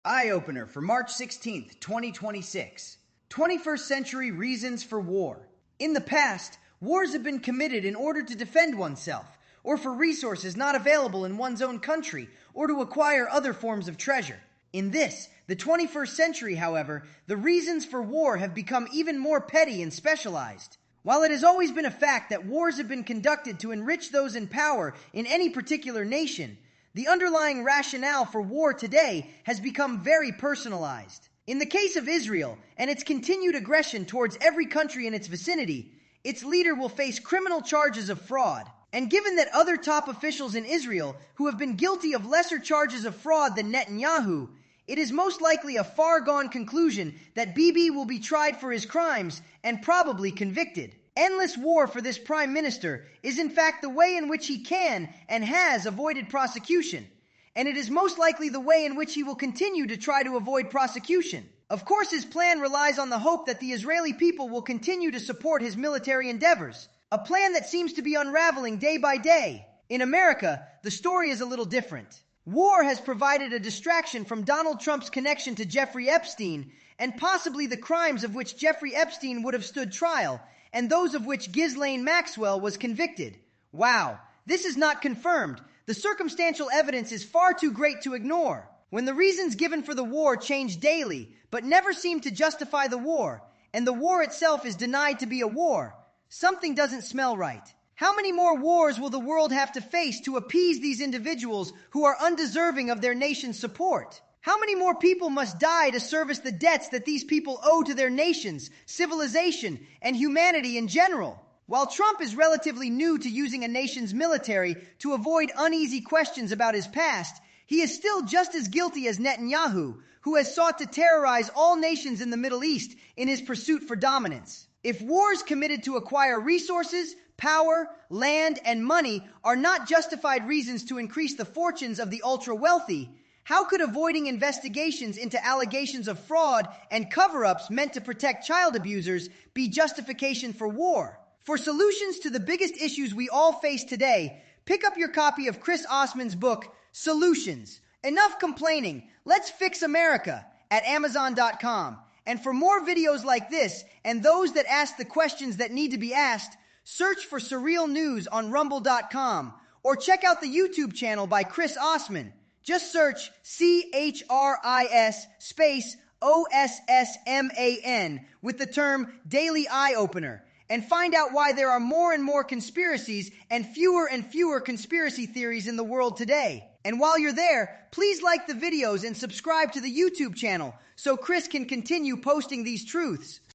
Eye Opener for March 16th, 2026. 21st Century Reasons for War. In the past, wars have been committed in order to defend oneself, or for resources not available in one's own country, or to acquire other forms of treasure. In this, the 21st century, however, the reasons for war have become even more petty and specialized. While it has always been a fact that wars have been conducted to enrich those in power in any particular nation, the underlying rationale for war today has become very personalized. In the case of Israel and its continued aggression towards every country in its vicinity, its leader will face criminal charges of fraud. And given that other top officials in Israel who have been guilty of lesser charges of fraud than Netanyahu, it is most likely a far-gone conclusion that Bibi will be tried for his crimes and probably convicted. Endless war for this prime minister is in fact the way in which he can and has avoided prosecution, and it is most likely the way in which he will continue to try to avoid prosecution. Of course, his plan relies on the hope that the Israeli people will continue to support his military endeavors, a plan that seems to be unraveling day by day. In America, the story is a little different. War has provided a distraction from Donald Trump's connection to Jeffrey Epstein, and possibly the crimes of which Jeffrey Epstein would have stood trial, and those of which Ghislaine Maxwell was convicted. Wow, this is not confirmed. The circumstantial evidence is far too great to ignore. When the reasons given for the war change daily, but never seem to justify the war, and the war itself is denied to be a war, something doesn't smell right. How many more wars will the world have to face to appease these individuals who are undeserving of their nation's support? How many more people must die to service the debts that these people owe to their nations, civilization, and humanity in general? While Trump is relatively new to using a nation's military to avoid uneasy questions about his past, he is still just as guilty as Netanyahu, who has sought to terrorize all nations in the Middle East in his pursuit for dominance. If wars committed to acquire resources, power, land, and money are not justified reasons to increase the fortunes of the ultra-wealthy, how could avoiding investigations into allegations of fraud and cover-ups meant to protect child abusers be justification for war? For solutions to the biggest issues we all face today, pick up your copy of Chris Osman's book, Solutions. Enough complaining. Let's fix America at Amazon.com. And for more videos like this and those that ask the questions that need to be asked, search for Surreal News on Rumble.com or check out the YouTube channel by Chris Osman. Just search CHRIS space OSSMAN with the term Daily Eye Opener and find out why there are more and more conspiracies and fewer conspiracy theories in the world today. And while you're there, please like the videos and subscribe to the YouTube channel so Chris can continue posting these truths.